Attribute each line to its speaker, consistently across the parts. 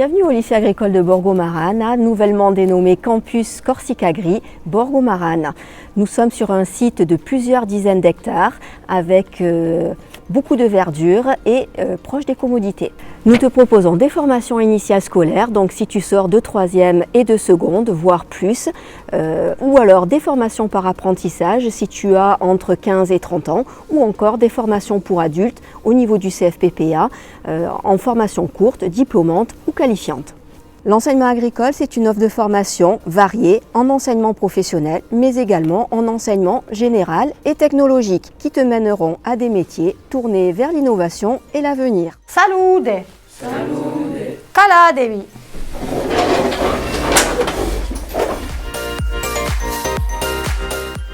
Speaker 1: Bienvenue au lycée agricole de Borgo-Marane, nouvellement dénommé Campus Corsica-Gri Borgo-Marane. Nous sommes sur un site de plusieurs dizaines d'hectares avec beaucoup de verdure et proche des commodités. Nous te proposons des formations initiales scolaires, donc si tu sors de 3e et de seconde, voire plus, ou alors des formations par apprentissage si tu as entre 15 et 30 ans, ou encore des formations pour adultes au niveau du CFPPA, en formation courte, diplômante ou qualifiante. L'enseignement agricole, c'est une offre de formation variée en enseignement professionnel, mais également en enseignement général et technologique, qui te mèneront à des métiers tournés vers l'innovation et l'avenir.
Speaker 2: Salute!
Speaker 3: Salute!
Speaker 2: Caladevi!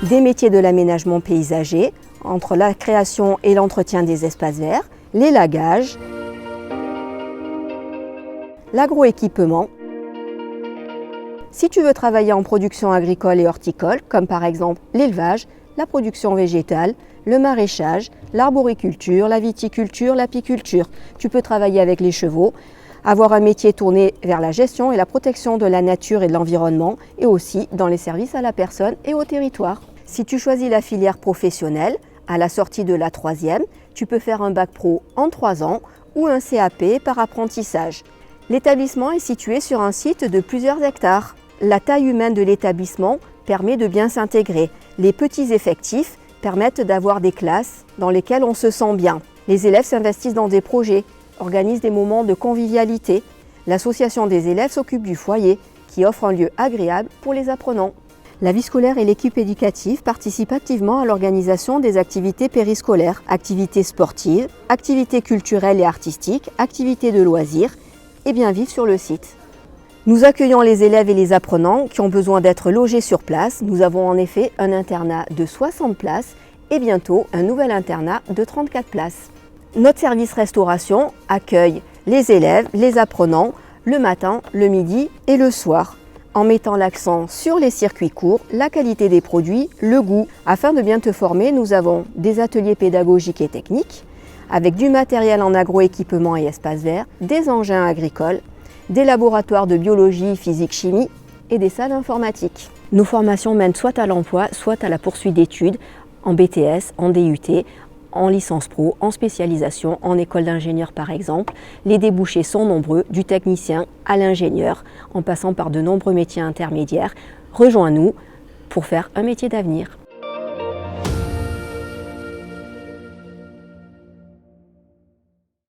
Speaker 1: Des métiers de l'aménagement paysager, entre la création et l'entretien des espaces verts, l'élagage, l'agroéquipement. Si tu veux travailler en production agricole et horticole, comme par exemple l'élevage, la production végétale, le maraîchage, l'arboriculture, la viticulture, l'apiculture, tu peux travailler avec les chevaux, avoir un métier tourné vers la gestion et la protection de la nature et de l'environnement, et aussi dans les services à la personne et au territoire. Si tu choisis la filière professionnelle, à la sortie de la 3e, tu peux faire un bac pro en 3 ans ou un CAP par apprentissage. L'établissement est situé sur un site de plusieurs hectares. La taille humaine de l'établissement permet de bien s'intégrer. Les petits effectifs permettent d'avoir des classes dans lesquelles on se sent bien. Les élèves s'investissent dans des projets, organisent des moments de convivialité. L'association des élèves s'occupe du foyer, qui offre un lieu agréable pour les apprenants. La vie scolaire et l'équipe éducative participent activement à l'organisation des activités périscolaires, activités sportives, activités culturelles et artistiques, activités de loisirs, et bien vivre sur le site. Nous accueillons les élèves et les apprenants qui ont besoin d'être logés sur place. Nous avons en effet un internat de 60 places et bientôt un nouvel internat de 34 places. Notre service restauration accueille les élèves, les apprenants le matin, le midi et le soir, en mettant l'accent sur les circuits courts, la qualité des produits, le goût. Afin de bien te former, nous avons des ateliers pédagogiques et techniques, avec du matériel en agroéquipement et espaces verts, des engins agricoles, des laboratoires de biologie, physique, chimie et des salles informatiques. Nos formations mènent soit à l'emploi, soit à la poursuite d'études en BTS, en DUT, en licence pro, en spécialisation, en école d'ingénieur par exemple. Les débouchés sont nombreux, du technicien à l'ingénieur, en passant par de nombreux métiers intermédiaires. Rejoins-nous pour faire un métier d'avenir.